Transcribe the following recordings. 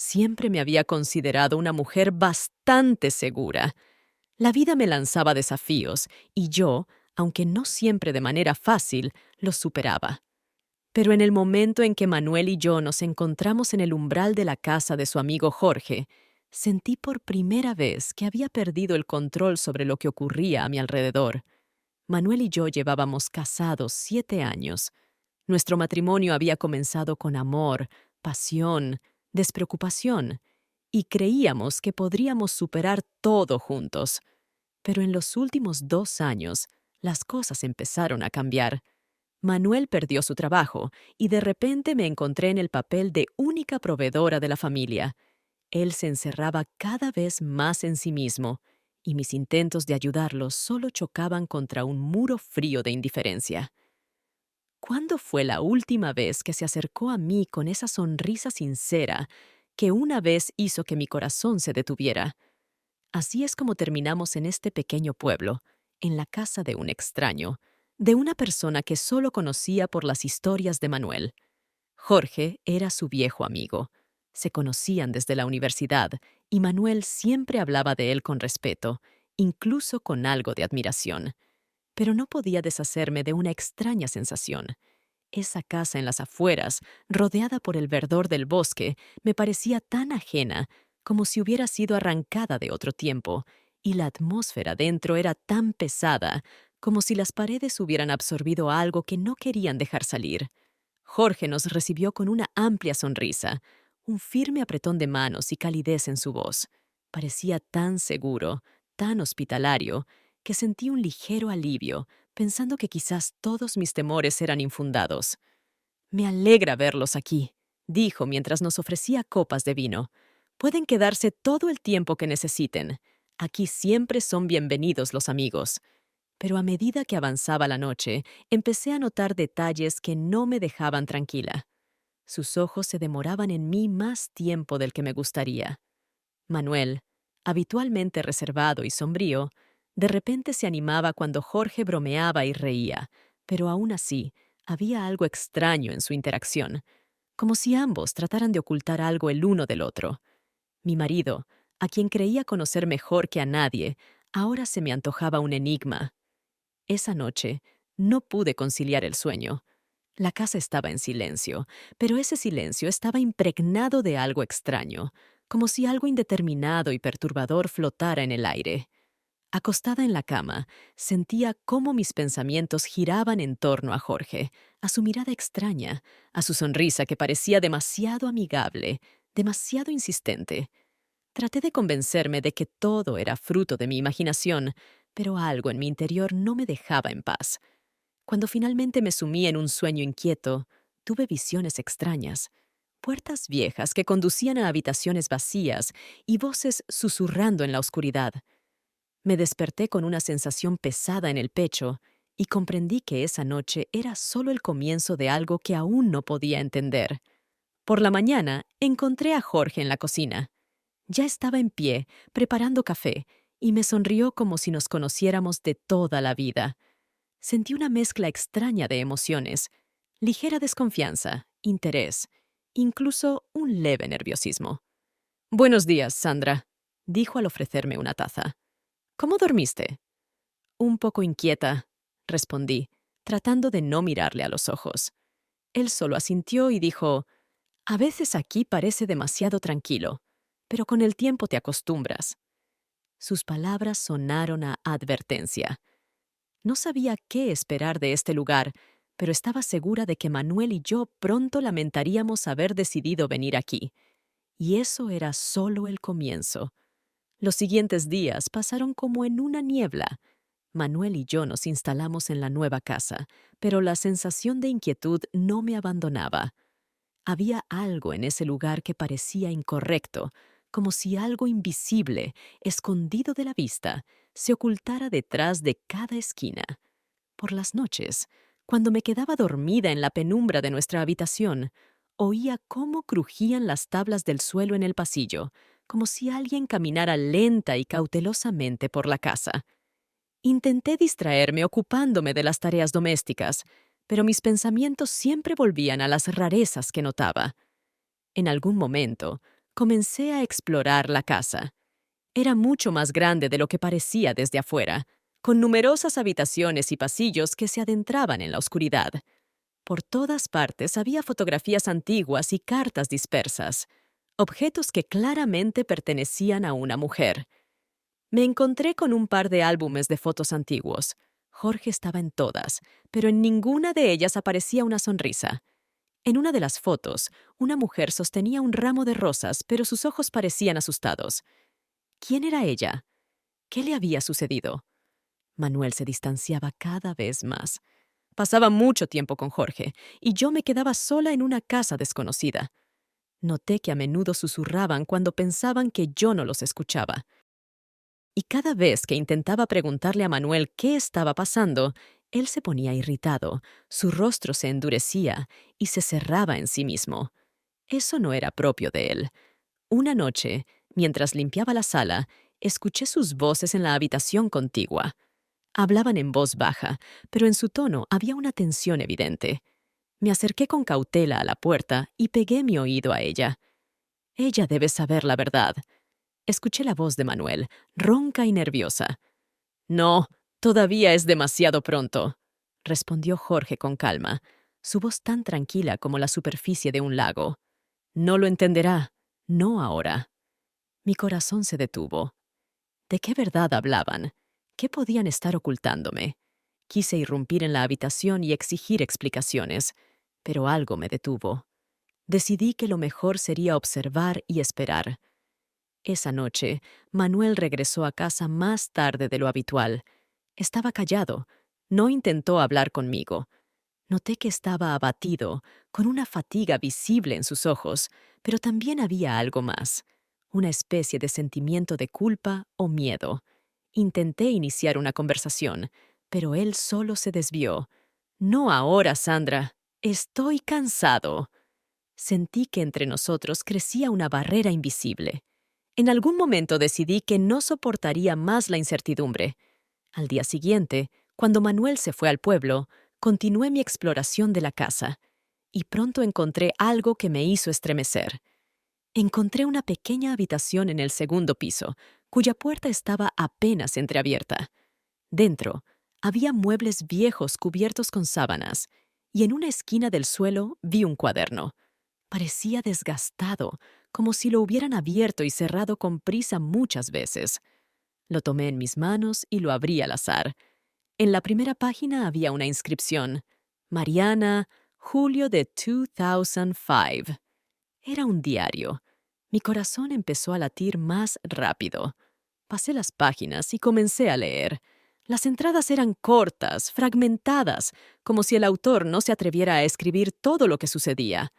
Siempre me había considerado una mujer bastante segura. La vida me lanzaba desafíos y yo, aunque no siempre de manera fácil, los superaba. Pero en el momento en que Manuel y yo nos encontramos en el umbral de la casa de su amigo Jorge, sentí por primera vez que había perdido el control sobre lo que ocurría a mi alrededor. Manuel y yo llevábamos casados 7 años. Nuestro matrimonio había comenzado con amor, pasión, despreocupación, y creíamos que podríamos superar todo juntos. Pero en los últimos 2 años, las cosas empezaron a cambiar. Manuel perdió su trabajo y de repente me encontré en el papel de única proveedora de la familia. Él se encerraba cada vez más en sí mismo, y mis intentos de ayudarlo solo chocaban contra un muro frío de indiferencia. ¿Cuándo fue la última vez que se acercó a mí con esa sonrisa sincera que una vez hizo que mi corazón se detuviera? Así es como terminamos en este pequeño pueblo, en la casa de un extraño, de una persona que solo conocía por las historias de Manuel. Jorge era su viejo amigo. Se conocían desde la universidad y Manuel siempre hablaba de él con respeto, incluso con algo de admiración. Pero no podía deshacerme de una extraña sensación. Esa casa en las afueras, rodeada por el verdor del bosque, me parecía tan ajena, como si hubiera sido arrancada de otro tiempo, y la atmósfera dentro era tan pesada, como si las paredes hubieran absorbido algo que no querían dejar salir. Jorge nos recibió con una amplia sonrisa, un firme apretón de manos y calidez en su voz. Parecía tan seguro, tan hospitalario, que sentí un ligero alivio, pensando que quizás todos mis temores eran infundados. «Me alegra verlos aquí», dijo mientras nos ofrecía copas de vino. «Pueden quedarse todo el tiempo que necesiten. Aquí siempre son bienvenidos los amigos». Pero a medida que avanzaba la noche, empecé a notar detalles que no me dejaban tranquila. Sus ojos se demoraban en mí más tiempo del que me gustaría. Manuel, habitualmente reservado y sombrío, de repente se animaba cuando Jorge bromeaba y reía, pero aún así había algo extraño en su interacción, como si ambos trataran de ocultar algo el uno del otro. Mi marido, a quien creía conocer mejor que a nadie, ahora se me antojaba un enigma. Esa noche no pude conciliar el sueño. La casa estaba en silencio, pero ese silencio estaba impregnado de algo extraño, como si algo indeterminado y perturbador flotara en el aire. Acostada en la cama, sentía cómo mis pensamientos giraban en torno a Jorge, a su mirada extraña, a su sonrisa que parecía demasiado amigable, demasiado insistente. Traté de convencerme de que todo era fruto de mi imaginación, pero algo en mi interior no me dejaba en paz. Cuando finalmente me sumí en un sueño inquieto, tuve visiones extrañas. Puertas viejas que conducían a habitaciones vacías y voces susurrando en la oscuridad. Me desperté con una sensación pesada en el pecho y comprendí que esa noche era solo el comienzo de algo que aún no podía entender. Por la mañana encontré a Jorge en la cocina. Ya estaba en pie, preparando café, y me sonrió como si nos conociéramos de toda la vida. Sentí una mezcla extraña de emociones, ligera desconfianza, interés, incluso un leve nerviosismo. «Buenos días, Sandra», dijo al ofrecerme una taza. «¿Cómo dormiste?» «Un poco inquieta», respondí, tratando de no mirarle a los ojos. Él solo asintió y dijo: «A veces aquí parece demasiado tranquilo, pero con el tiempo te acostumbras». Sus palabras sonaron a advertencia. No sabía qué esperar de este lugar, pero estaba segura de que Manuel y yo pronto lamentaríamos haber decidido venir aquí. Y eso era solo el comienzo. Los siguientes días pasaron como en una niebla. Manuel y yo nos instalamos en la nueva casa, pero la sensación de inquietud no me abandonaba. Había algo en ese lugar que parecía incorrecto, como si algo invisible, escondido de la vista, se ocultara detrás de cada esquina. Por las noches, cuando me quedaba dormida en la penumbra de nuestra habitación, oía cómo crujían las tablas del suelo en el pasillo, como si alguien caminara lenta y cautelosamente por la casa. Intenté distraerme ocupándome de las tareas domésticas, pero mis pensamientos siempre volvían a las rarezas que notaba. En algún momento, Comencé a explorar la casa. Era mucho más grande de lo que parecía desde afuera, con numerosas habitaciones y pasillos que se adentraban en la oscuridad. Por todas partes había fotografías antiguas y cartas dispersas, objetos que claramente pertenecían a una mujer. Me encontré con un par de álbumes de fotos antiguos. Jorge estaba en todas, pero en ninguna de ellas aparecía una sonrisa. En una de las fotos, una mujer sostenía un ramo de rosas, pero sus ojos parecían asustados. ¿Quién era ella? ¿Qué le había sucedido? Manuel se distanciaba cada vez más. Pasaba mucho tiempo con Jorge, y yo me quedaba sola en una casa desconocida. Noté que a menudo susurraban cuando pensaban que yo no los escuchaba. Y cada vez que intentaba preguntarle a Manuel qué estaba pasando, él se ponía irritado, su rostro se endurecía y se cerraba en sí mismo. Eso no era propio de él. Una noche, mientras limpiaba la sala, escuché sus voces en la habitación contigua. Hablaban en voz baja, pero en su tono había una tensión evidente. Me acerqué con cautela a la puerta y pegué mi oído a ella. Ella debe saber la verdad. Escuché la voz de Manuel, ronca y nerviosa. No, todavía es demasiado pronto, respondió Jorge con calma, su voz tan tranquila como la superficie de un lago. No lo entenderá, no ahora. Mi corazón se detuvo. ¿De qué verdad hablaban? ¿Qué podían estar ocultándome? Quise irrumpir en la habitación y exigir explicaciones, pero algo me detuvo. Decidí que lo mejor sería observar y esperar. Esa noche, Manuel regresó a casa más tarde de lo habitual. Estaba callado. No intentó hablar conmigo. Noté que estaba abatido, con una fatiga visible en sus ojos, pero también había algo más, una especie de sentimiento de culpa o miedo. Intenté iniciar una conversación, pero él solo se desvió. No ahora, Sandra. Estoy cansado. Sentí que entre nosotros crecía una barrera invisible. En algún momento decidí que no soportaría más la incertidumbre. Al día siguiente, cuando Manuel se fue al pueblo, continué mi exploración de la casa, y pronto encontré algo que me hizo estremecer. Encontré una pequeña habitación en el segundo piso, cuya puerta estaba apenas entreabierta. Dentro, había muebles viejos cubiertos con sábanas, y en una esquina del suelo vi un cuaderno. Parecía desgastado, como si lo hubieran abierto y cerrado con prisa muchas veces. Lo tomé en mis manos y lo abrí al azar. En la primera página había una inscripción: Mariana, julio de 2005. Era un diario. Mi corazón empezó a latir más rápido. Pasé las páginas y comencé a leer. Las entradas eran cortas, fragmentadas, como si el autor no se atreviera a escribir todo lo que sucedía.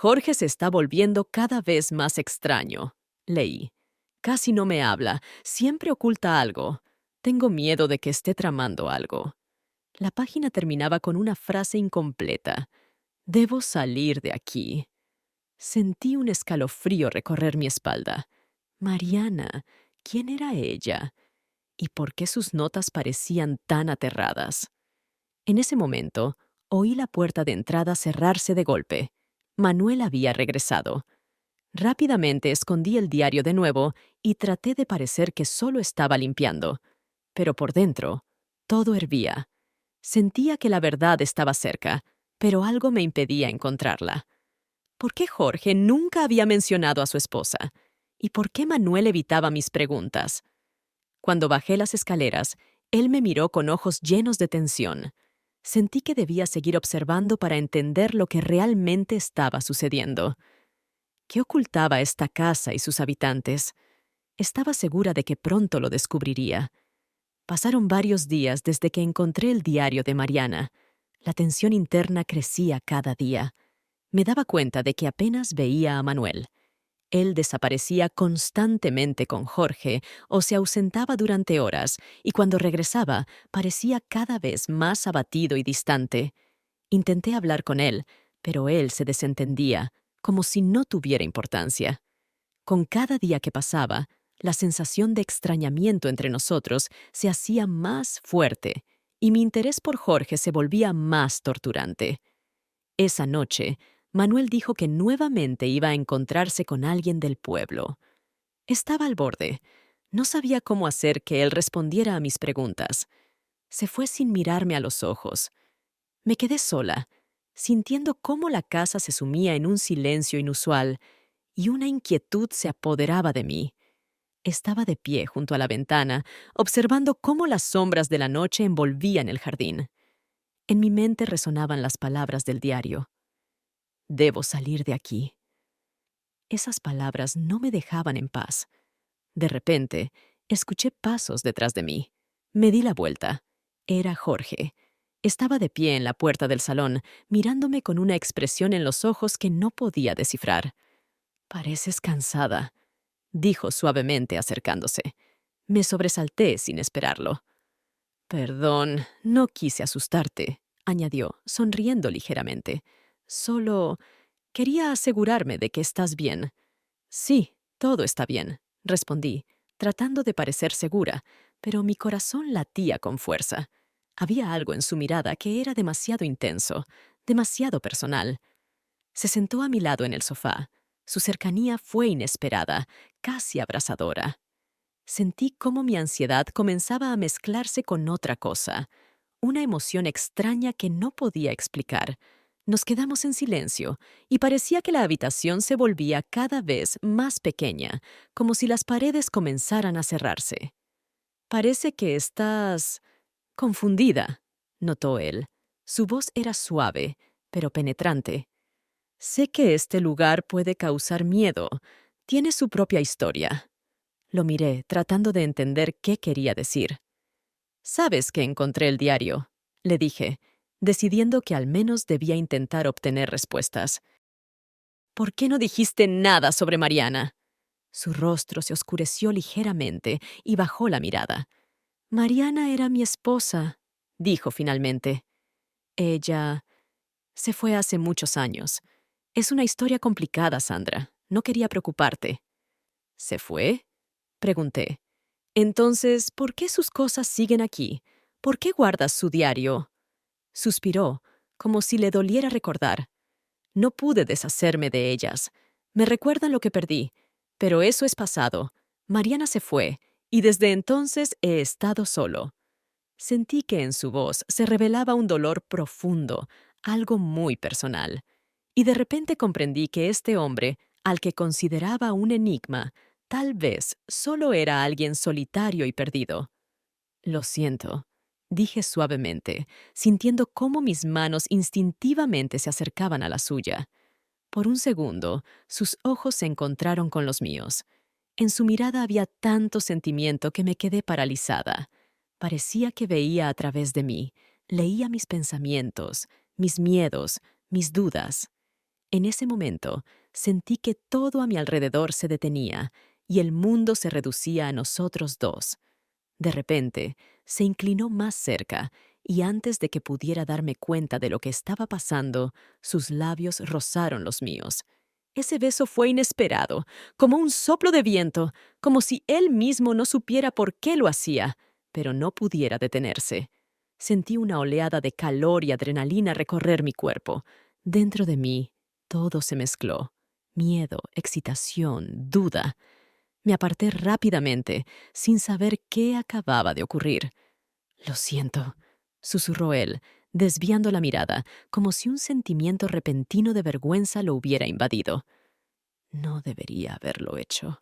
Jorge se está volviendo cada vez más extraño, leí. Casi no me habla, siempre oculta algo. Tengo miedo de que esté tramando algo. La página terminaba con una frase incompleta. Debo salir de aquí. Sentí un escalofrío recorrer mi espalda. Mariana, ¿quién era ella? ¿Y por qué sus notas parecían tan aterradas? En ese momento, oí la puerta de entrada cerrarse de golpe. Manuel había regresado. Rápidamente escondí el diario de nuevo y traté de parecer que solo estaba limpiando. Pero por dentro, todo hervía. Sentía que la verdad estaba cerca, pero algo me impedía encontrarla. ¿Por qué Jorge nunca había mencionado a su esposa? ¿Y por qué Manuel evitaba mis preguntas? Cuando bajé las escaleras, él me miró con ojos llenos de tensión. Sentí que debía seguir observando para entender lo que realmente estaba sucediendo. ¿Qué ocultaba esta casa y sus habitantes? Estaba segura de que pronto lo descubriría. Pasaron varios días desde que encontré el diario de Mariana. La tensión interna crecía cada día. Me daba cuenta de que apenas veía a Manuel. Él desaparecía constantemente con Jorge o se ausentaba durante horas, y cuando regresaba parecía cada vez más abatido y distante. Intenté hablar con él, pero él se desentendía, como si no tuviera importancia. Con cada día que pasaba, la sensación de extrañamiento entre nosotros se hacía más fuerte, y mi interés por Jorge se volvía más torturante. Esa noche, Manuel dijo que nuevamente iba a encontrarse con alguien del pueblo. Estaba al borde. No sabía cómo hacer que él respondiera a mis preguntas. Se fue sin mirarme a los ojos. Me quedé sola, sintiendo cómo la casa se sumía en un silencio inusual y una inquietud se apoderaba de mí. Estaba de pie junto a la ventana, observando cómo las sombras de la noche envolvían el jardín. En mi mente resonaban las palabras del diario. Debo salir de aquí. Esas palabras no me dejaban en paz. De repente, escuché pasos detrás de mí. Me di la vuelta. Era Jorge. Estaba de pie en la puerta del salón, mirándome con una expresión en los ojos que no podía descifrar. «Pareces cansada», dijo suavemente acercándose. Me sobresalté sin esperarlo. «Perdón, no quise asustarte», añadió, sonriendo ligeramente. «Solo quería asegurarme de que estás bien». «Sí, todo está bien», respondí, tratando de parecer segura, pero mi corazón latía con fuerza. Había algo en su mirada que era demasiado intenso, demasiado personal. Se sentó a mi lado en el sofá. Su cercanía fue inesperada, casi abrasadora. Sentí cómo mi ansiedad comenzaba a mezclarse con otra cosa, una emoción extraña que no podía explicar. Nos quedamos en silencio y parecía que la habitación se volvía cada vez más pequeña, como si las paredes comenzaran a cerrarse. «Parece que estás confundida», notó él. Su voz era suave, pero penetrante. «Sé que este lugar puede causar miedo. Tiene su propia historia». Lo miré, tratando de entender qué quería decir. «Sabes que encontré el diario», le dije, decidiendo que al menos debía intentar obtener respuestas. «¿Por qué no dijiste nada sobre Mariana?» Su rostro se oscureció ligeramente y bajó la mirada. «Mariana era mi esposa», dijo finalmente. «Ella se fue hace muchos años. Es una historia complicada, Sandra. No quería preocuparte». «¿Se fue?», pregunté. «Entonces, ¿por qué sus cosas siguen aquí? ¿Por qué guardas su diario?» Suspiró, como si le doliera recordar. «No pude deshacerme de ellas. Me recuerdan lo que perdí. Pero eso es pasado. Mariana se fue, y desde entonces he estado solo». Sentí que en su voz se revelaba un dolor profundo, algo muy personal. Y de repente comprendí que este hombre, al que consideraba un enigma, tal vez solo era alguien solitario y perdido. «Lo siento», dije suavemente, sintiendo cómo mis manos instintivamente se acercaban a la suya. Por un segundo, sus ojos se encontraron con los míos. En su mirada había tanto sentimiento que me quedé paralizada. Parecía que veía a través de mí, leía mis pensamientos, mis miedos, mis dudas. En ese momento, sentí que todo a mi alrededor se detenía y el mundo se reducía a nosotros dos. De repente, se inclinó más cerca y antes de que pudiera darme cuenta de lo que estaba pasando, sus labios rozaron los míos. Ese beso fue inesperado, como un soplo de viento, como si él mismo no supiera por qué lo hacía, pero no pudiera detenerse. Sentí una oleada de calor y adrenalina recorrer mi cuerpo. Dentro de mí, todo se mezcló. Miedo, excitación, duda. Me aparté rápidamente, sin saber qué acababa de ocurrir. «Lo siento», susurró él, desviando la mirada, como si un sentimiento repentino de vergüenza lo hubiera invadido. «No debería haberlo hecho».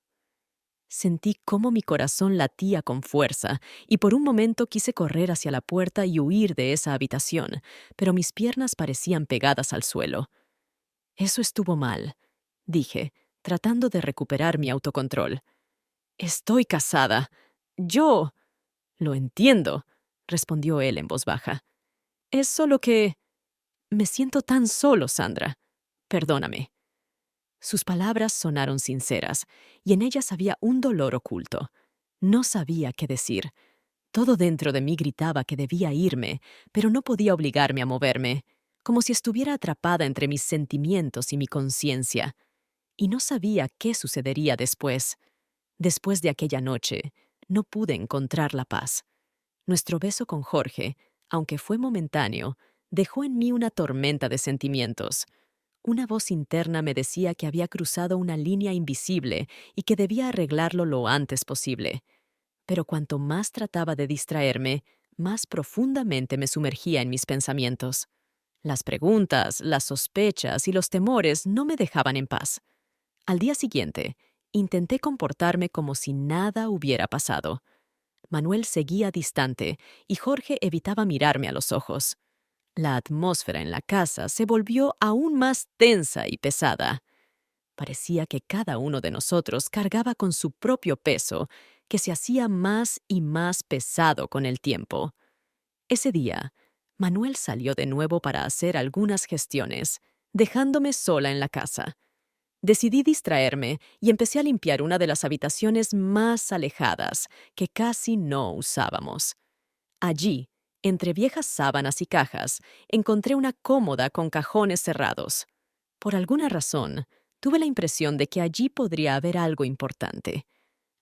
Sentí cómo mi corazón latía con fuerza, y por un momento quise correr hacia la puerta y huir de esa habitación, pero mis piernas parecían pegadas al suelo. «Eso estuvo mal», dije, tratando de recuperar mi autocontrol. «Estoy casada. Yo...» «Lo entiendo», respondió él en voz baja. «Es solo que... me siento tan solo, Sandra. Perdóname». Sus palabras sonaron sinceras, y en ellas había un dolor oculto. No sabía qué decir. Todo dentro de mí gritaba que debía irme, pero no podía obligarme a moverme, como si estuviera atrapada entre mis sentimientos y mi conciencia. Y no sabía qué sucedería después. Después de aquella noche, no pude encontrar la paz. Nuestro beso con Jorge, aunque fue momentáneo, dejó en mí una tormenta de sentimientos. Una voz interna me decía que había cruzado una línea invisible y que debía arreglarlo lo antes posible. Pero cuanto más trataba de distraerme, más profundamente me sumergía en mis pensamientos. Las preguntas, las sospechas y los temores no me dejaban en paz. Al día siguiente, intenté comportarme como si nada hubiera pasado. Manuel seguía distante y Jorge evitaba mirarme a los ojos. La atmósfera en la casa se volvió aún más tensa y pesada. Parecía que cada uno de nosotros cargaba con su propio peso, que se hacía más y más pesado con el tiempo. Ese día, Manuel salió de nuevo para hacer algunas gestiones, dejándome sola en la casa. Decidí distraerme y empecé a limpiar una de las habitaciones más alejadas, que casi no usábamos. Allí, entre viejas sábanas y cajas, encontré una cómoda con cajones cerrados. Por alguna razón, tuve la impresión de que allí podría haber algo importante.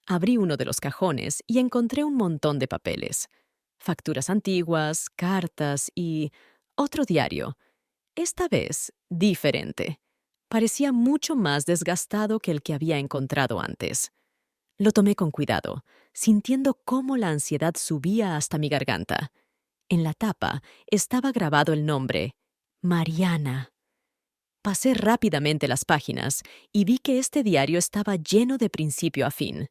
Abrí uno de los cajones y encontré un montón de papeles. Facturas antiguas, cartas y otro diario. Esta vez, diferente. Parecía mucho más desgastado que el que había encontrado antes. Lo tomé con cuidado, sintiendo cómo la ansiedad subía hasta mi garganta. En la tapa estaba grabado el nombre, Mariana. Pasé rápidamente las páginas y vi que este diario estaba lleno de principio a fin.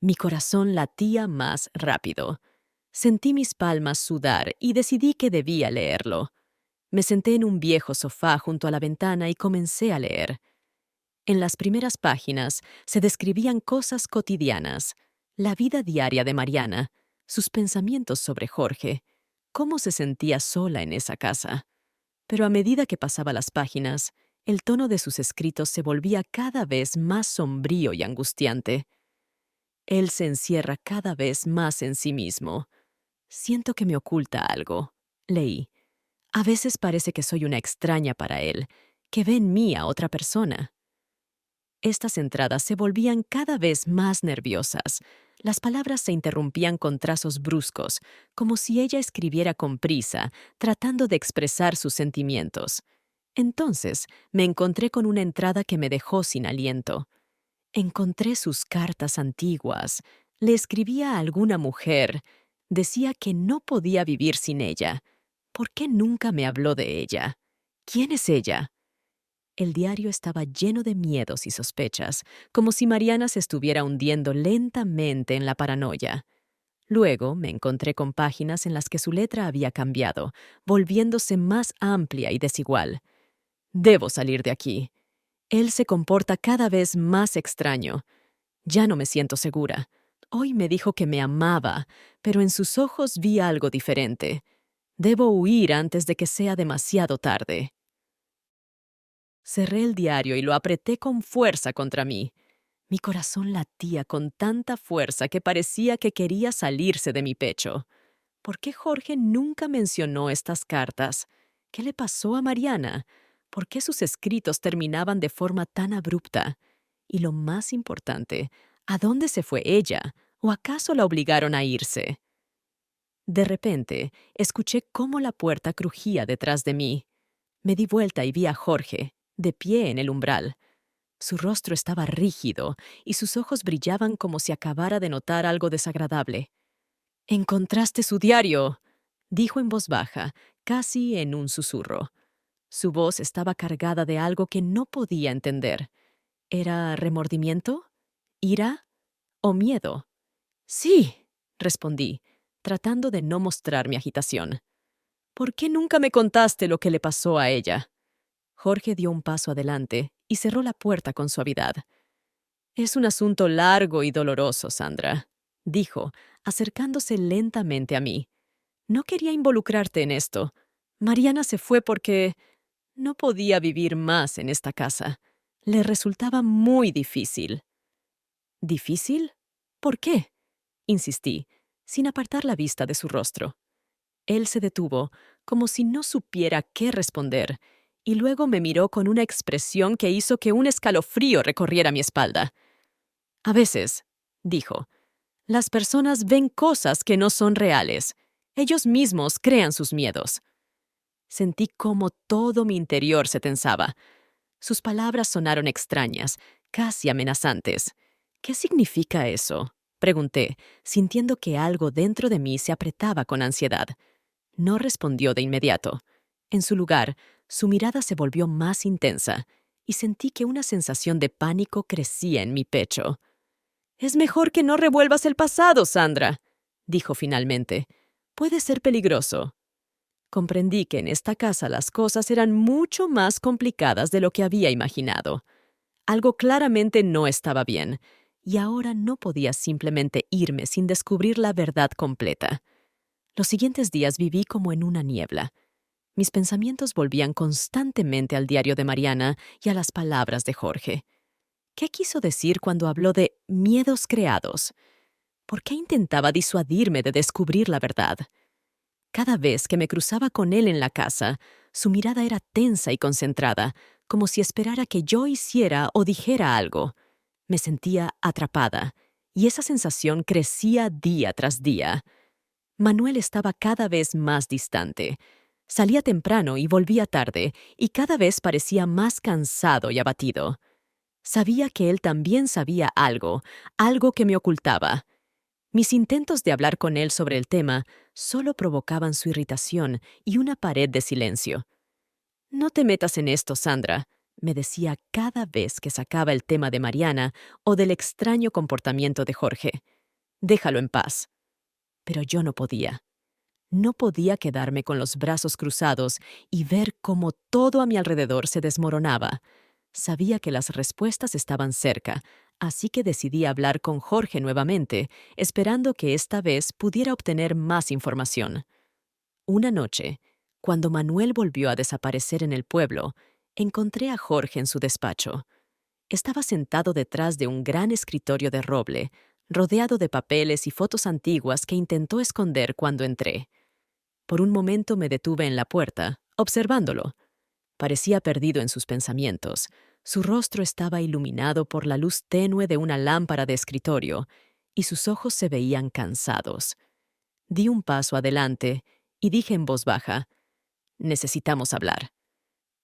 Mi corazón latía más rápido. Sentí mis palmas sudar y decidí que debía leerlo. Me senté en un viejo sofá junto a la ventana y comencé a leer. En las primeras páginas se describían cosas cotidianas, la vida diaria de Mariana, sus pensamientos sobre Jorge, cómo se sentía sola en esa casa. Pero a medida que pasaba las páginas, el tono de sus escritos se volvía cada vez más sombrío y angustiante. Él se encierra cada vez más en sí mismo. Siento que me oculta algo, leí. A veces parece que soy una extraña para él, que ve en mí a otra persona. Estas entradas se volvían cada vez más nerviosas. Las palabras se interrumpían con trazos bruscos, como si ella escribiera con prisa, tratando de expresar sus sentimientos. Entonces me encontré con una entrada que me dejó sin aliento. Encontré sus cartas antiguas. Le escribía a alguna mujer. Decía que no podía vivir sin ella. ¿Por qué nunca me habló de ella? ¿Quién es ella? El diario estaba lleno de miedos y sospechas, como si Mariana se estuviera hundiendo lentamente en la paranoia. Luego me encontré con páginas en las que su letra había cambiado, volviéndose más amplia y desigual. Debo salir de aquí. Él se comporta cada vez más extraño. Ya no me siento segura. Hoy me dijo que me amaba, pero en sus ojos vi algo diferente. Debo huir antes de que sea demasiado tarde. Cerré el diario y lo apreté con fuerza contra mí. Mi corazón latía con tanta fuerza que parecía que quería salirse de mi pecho. ¿Por qué Jorge nunca mencionó estas cartas? ¿Qué le pasó a Mariana? ¿Por qué sus escritos terminaban de forma tan abrupta? Y lo más importante, ¿a dónde se fue ella? ¿O acaso la obligaron a irse? De repente, escuché cómo la puerta crujía detrás de mí. Me di vuelta y vi a Jorge, de pie en el umbral. Su rostro estaba rígido y sus ojos brillaban como si acabara de notar algo desagradable. «¿Encontraste su diario?», dijo en voz baja, casi en un susurro. Su voz estaba cargada de algo que no podía entender. ¿Era remordimiento? ¿Ira? ¿O miedo? «Sí», respondí, tratando de no mostrar mi agitación. «¿Por qué nunca me contaste lo que le pasó a ella?». Jorge dio un paso adelante y cerró la puerta con suavidad. «Es un asunto largo y doloroso, Sandra», dijo, acercándose lentamente a mí. «No quería involucrarte en esto. Mariana se fue porque no podía vivir más en esta casa. Le resultaba muy difícil». «¿Difícil? ¿Por qué?», insistí, sin apartar la vista de su rostro. Él se detuvo, como si no supiera qué responder, y luego me miró con una expresión que hizo que un escalofrío recorriera mi espalda. «A veces», dijo, «las personas ven cosas que no son reales. Ellos mismos crean sus miedos». Sentí cómo todo mi interior se tensaba. Sus palabras sonaron extrañas, casi amenazantes. ¿Qué significa eso?, pregunté, sintiendo que algo dentro de mí se apretaba con ansiedad. No respondió de inmediato. En su lugar, su mirada se volvió más intensa, y sentí que una sensación de pánico crecía en mi pecho. «Es mejor que no revuelvas el pasado, Sandra», dijo finalmente. «Puede ser peligroso». Comprendí que en esta casa las cosas eran mucho más complicadas de lo que había imaginado. Algo claramente no estaba bien, y ahora no podía simplemente irme sin descubrir la verdad completa. Los siguientes días viví como en una niebla. Mis pensamientos volvían constantemente al diario de Mariana y a las palabras de Jorge. ¿Qué quiso decir cuando habló de miedos creados? ¿Por qué intentaba disuadirme de descubrir la verdad? Cada vez que me cruzaba con él en la casa, su mirada era tensa y concentrada, como si esperara que yo hiciera o dijera algo. Me sentía atrapada, y esa sensación crecía día tras día. Manuel estaba cada vez más distante. Salía temprano y volvía tarde, y cada vez parecía más cansado y abatido. Sabía que él también sabía algo, algo que me ocultaba. Mis intentos de hablar con él sobre el tema solo provocaban su irritación y una pared de silencio. «No te metas en esto, Sandra», me decía cada vez que sacaba el tema de Mariana o del extraño comportamiento de Jorge. «Déjalo en paz». Pero yo no podía. No podía quedarme con los brazos cruzados y ver cómo todo a mi alrededor se desmoronaba. Sabía que las respuestas estaban cerca, así que decidí hablar con Jorge nuevamente, esperando que esta vez pudiera obtener más información. Una noche, cuando Manuel volvió a desaparecer en el pueblo, encontré a Jorge en su despacho. Estaba sentado detrás de un gran escritorio de roble, rodeado de papeles y fotos antiguas que intentó esconder cuando entré. Por un momento me detuve en la puerta, observándolo. Parecía perdido en sus pensamientos. Su rostro estaba iluminado por la luz tenue de una lámpara de escritorio, y sus ojos se veían cansados. Di un paso adelante y dije en voz baja: «Necesitamos hablar».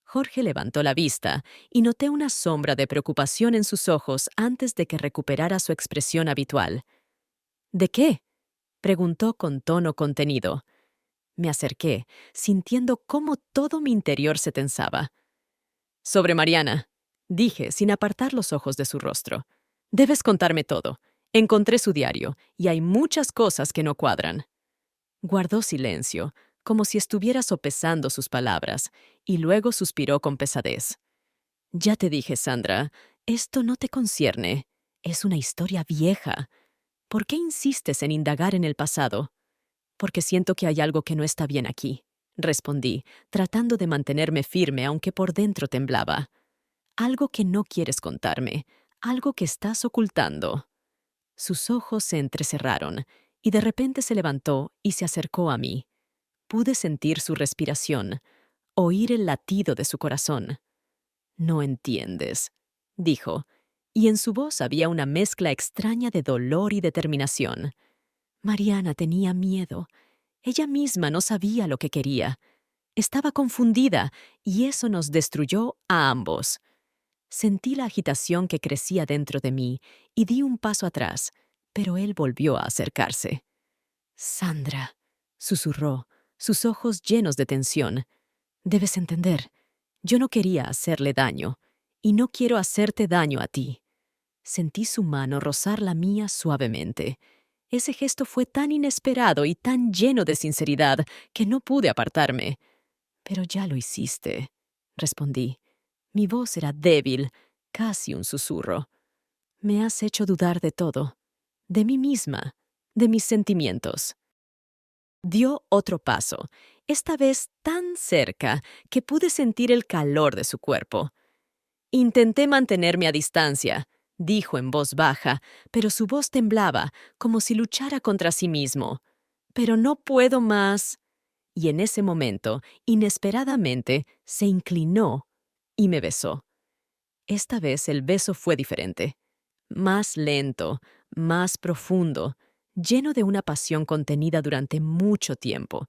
Jorge levantó la vista y noté una sombra de preocupación en sus ojos antes de que recuperara su expresión habitual. «¿De qué?», preguntó con tono contenido. Me acerqué, sintiendo cómo todo mi interior se tensaba. «Sobre Mariana», dije sin apartar los ojos de su rostro. «Debes contarme todo. Encontré su diario, y hay muchas cosas que no cuadran». Guardó silencio, como si estuviera sopesando sus palabras, y luego suspiró con pesadez. «Ya te dije, Sandra, esto no te concierne. Es una historia vieja. ¿Por qué insistes en indagar en el pasado?» «Porque siento que hay algo que no está bien aquí», respondí, tratando de mantenerme firme aunque por dentro temblaba. «Algo que no quieres contarme, algo que estás ocultando». Sus ojos se entrecerraron, y de repente se levantó y se acercó a mí. Pude sentir su respiración, oír el latido de su corazón. «No entiendes», dijo, y en su voz había una mezcla extraña de dolor y determinación. Mariana tenía miedo. Ella misma no sabía lo que quería. Estaba confundida, y eso nos destruyó a ambos. Sentí la agitación que crecía dentro de mí y di un paso atrás, pero él volvió a acercarse. «Sandra», susurró, sus ojos llenos de tensión. «Debes entender. Yo no quería hacerle daño, y no quiero hacerte daño a ti». Sentí su mano rozar la mía suavemente. Ese gesto fue tan inesperado y tan lleno de sinceridad que no pude apartarme. «Pero ya lo hiciste», respondí. Mi voz era débil, casi un susurro. «Me has hecho dudar de todo, de mí misma, de mis sentimientos». Dio otro paso, esta vez tan cerca que pude sentir el calor de su cuerpo. «Intenté mantenerme a distancia», dijo en voz baja, pero su voz temblaba, como si luchara contra sí mismo. «Pero no puedo más». Y en ese momento, inesperadamente, se inclinó y me besó. Esta vez el beso fue diferente. Más lento, más profundo, lleno de una pasión contenida durante mucho tiempo.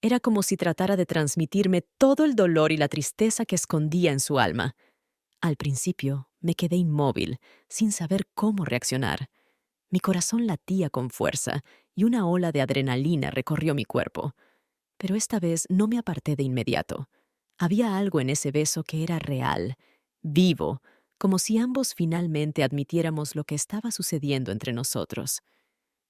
Era como si tratara de transmitirme todo el dolor y la tristeza que escondía en su alma. Al principio me quedé inmóvil, sin saber cómo reaccionar. Mi corazón latía con fuerza y una ola de adrenalina recorrió mi cuerpo. Pero esta vez no me aparté de inmediato. Había algo en ese beso que era real, vivo, como si ambos finalmente admitiéramos lo que estaba sucediendo entre nosotros.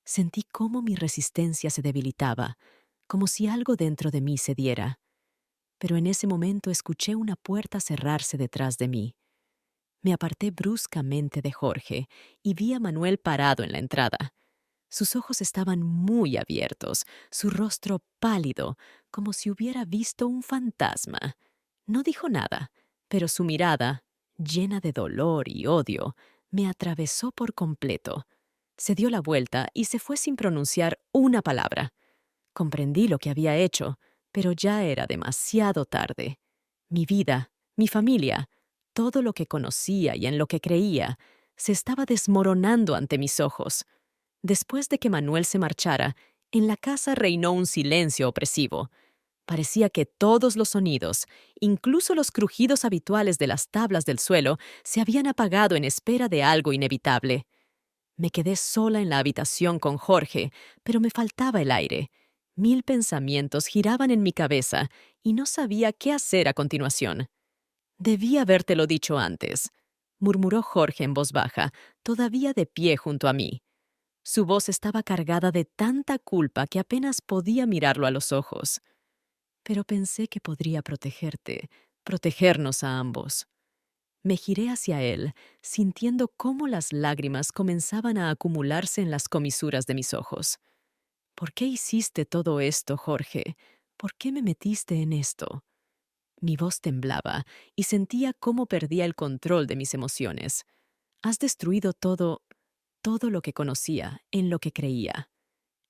Sentí cómo mi resistencia se debilitaba, como si algo dentro de mí cediera. Pero en ese momento escuché una puerta cerrarse detrás de mí. Me aparté bruscamente de Jorge y vi a Manuel parado en la entrada. Sus ojos estaban muy abiertos, su rostro pálido, como si hubiera visto un fantasma. No dijo nada, pero su mirada, llena de dolor y odio, me atravesó por completo. Se dio la vuelta y se fue sin pronunciar una palabra. Comprendí lo que había hecho, pero ya era demasiado tarde. Mi vida, mi familia, todo lo que conocía y en lo que creía, se estaba desmoronando ante mis ojos. Después de que Manuel se marchara, en la casa reinó un silencio opresivo. Parecía que todos los sonidos, incluso los crujidos habituales de las tablas del suelo, se habían apagado en espera de algo inevitable. Me quedé sola en la habitación con Jorge, pero me faltaba el aire. 1000 pensamientos giraban en mi cabeza y no sabía qué hacer a continuación. Debí habértelo dicho antes, murmuró Jorge en voz baja, todavía de pie junto a mí. Su voz estaba cargada de tanta culpa que apenas podía mirarlo a los ojos. Pero pensé que podría protegerte, protegernos a ambos. Me giré hacia él, sintiendo cómo las lágrimas comenzaban a acumularse en las comisuras de mis ojos. ¿Por qué hiciste todo esto, Jorge? ¿Por qué me metiste en esto? Mi voz temblaba y sentía cómo perdía el control de mis emociones. Has destruido todo lo que conocía, en lo que creía.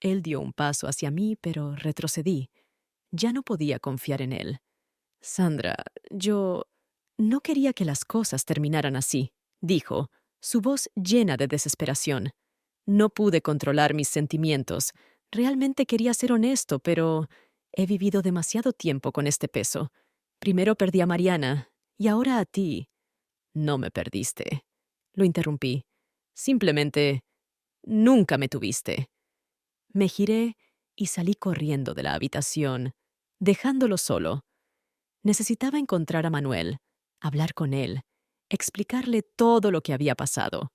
Él dio un paso hacia mí, pero retrocedí. Ya no podía confiar en él. Sandra, yo no quería que las cosas terminaran así, dijo, su voz llena de desesperación. No pude controlar mis sentimientos. Realmente quería ser honesto, pero he vivido demasiado tiempo con este peso. Primero perdí a Mariana, y ahora a ti. No me perdiste. Lo interrumpí. Simplemente, nunca me tuviste. Me giré y salí corriendo de la habitación, dejándolo solo. Necesitaba encontrar a Manuel, hablar con él, explicarle todo lo que había pasado.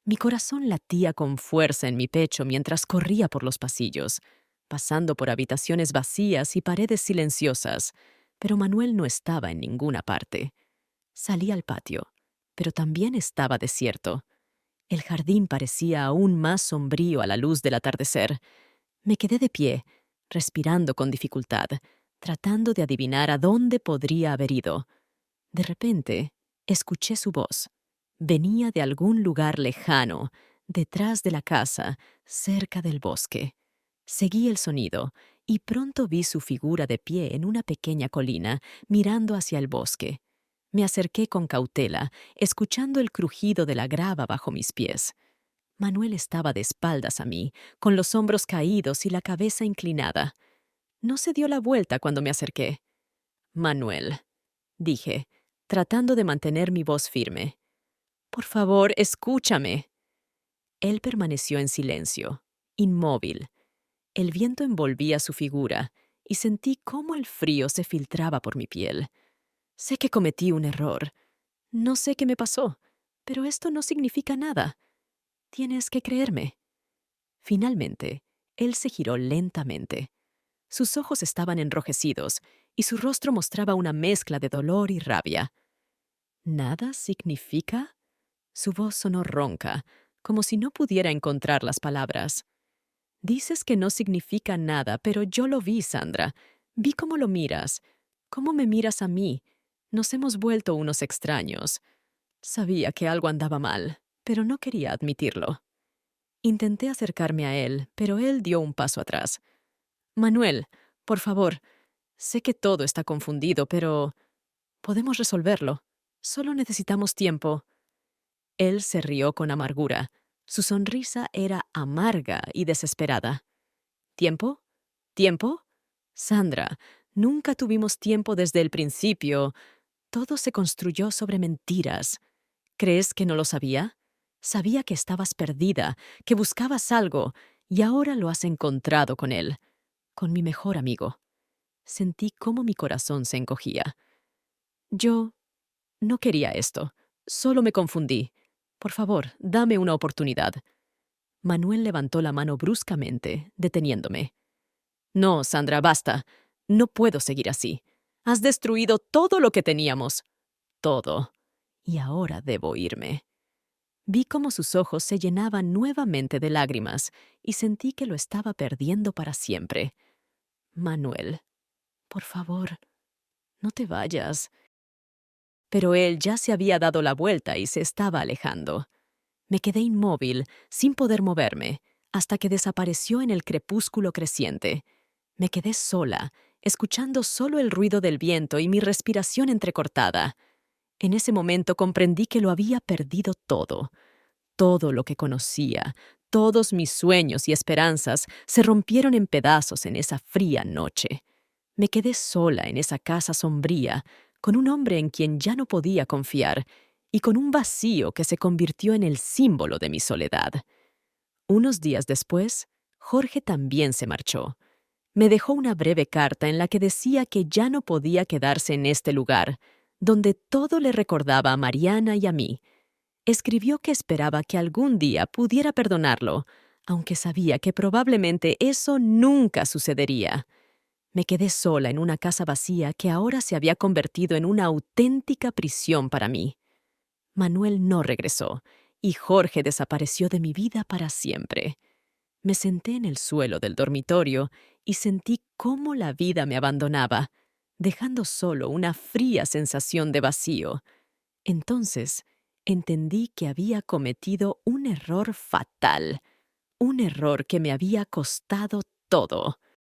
Mi corazón latía con fuerza en mi pecho mientras corría por los pasillos, pasando por habitaciones vacías y paredes silenciosas, pero Manuel no estaba en ninguna parte. Salí al patio, pero también estaba desierto. El jardín parecía aún más sombrío a la luz del atardecer. Me quedé de pie, respirando con dificultad, tratando de adivinar a dónde podría haber ido. De repente, escuché su voz. Venía de algún lugar lejano, detrás de la casa, cerca del bosque. Seguí el sonido y pronto vi su figura de pie en una pequeña colina, mirando hacia el bosque. Me acerqué con cautela, escuchando el crujido de la grava bajo mis pies. Manuel estaba de espaldas a mí, con los hombros caídos y la cabeza inclinada. No se dio la vuelta cuando me acerqué. Manuel, dije, tratando de mantener mi voz firme. Por favor, escúchame. Él permaneció en silencio, inmóvil. El viento envolvía su figura y sentí cómo el frío se filtraba por mi piel. Sé que cometí un error. No sé qué me pasó, pero esto no significa nada. Tienes que creerme. Finalmente, él se giró lentamente. Sus ojos estaban enrojecidos y su rostro mostraba una mezcla de dolor y rabia. ¿Nada significa? Su voz sonó ronca, como si no pudiera encontrar las palabras. Dices que no significa nada, pero yo lo vi, Sandra. Vi cómo lo miras, cómo me miras a mí. Nos hemos vuelto unos extraños. Sabía que algo andaba mal, pero no quería admitirlo. Intenté acercarme a él, pero él dio un paso atrás. Manuel, por favor, sé que todo está confundido, pero podemos resolverlo. Solo necesitamos tiempo. Él se rió con amargura. Su sonrisa era amarga y desesperada. ¿Tiempo? ¿Tiempo? Sandra, nunca tuvimos tiempo desde el principio. Todo se construyó sobre mentiras. ¿Crees que no lo sabía? Sabía que estabas perdida, que buscabas algo, y ahora lo has encontrado con él, con mi mejor amigo. Sentí cómo mi corazón se encogía. Yo no quería esto. Solo me confundí. Por favor, dame una oportunidad. Manuel levantó la mano bruscamente, deteniéndome. No, Sandra, basta. No puedo seguir así. Has destruido todo lo que teníamos. Todo. Y ahora debo irme. Vi cómo sus ojos se llenaban nuevamente de lágrimas y sentí que lo estaba perdiendo para siempre. Manuel, por favor, no te vayas. Pero él ya se había dado la vuelta y se estaba alejando. Me quedé inmóvil, sin poder moverme, hasta que desapareció en el crepúsculo creciente. Me quedé sola, escuchando solo el ruido del viento y mi respiración entrecortada. En ese momento comprendí que lo había perdido todo. Todo lo que conocía, todos mis sueños y esperanzas se rompieron en pedazos en esa fría noche. Me quedé sola en esa casa sombría, con un hombre en quien ya no podía confiar, y con un vacío que se convirtió en el símbolo de mi soledad. Unos días después, Jorge también se marchó. Me dejó una breve carta en la que decía que ya no podía quedarse en este lugar, donde todo le recordaba a Mariana y a mí. Escribió que esperaba que algún día pudiera perdonarlo, aunque sabía que probablemente eso nunca sucedería. Me quedé sola en una casa vacía que ahora se había convertido en una auténtica prisión para mí. Manuel no regresó, y Jorge desapareció de mi vida para siempre. Me senté en el suelo del dormitorio y sentí cómo la vida me abandonaba, dejando solo una fría sensación de vacío. Entonces, entendí que había cometido un error fatal, un error que me había costado todo.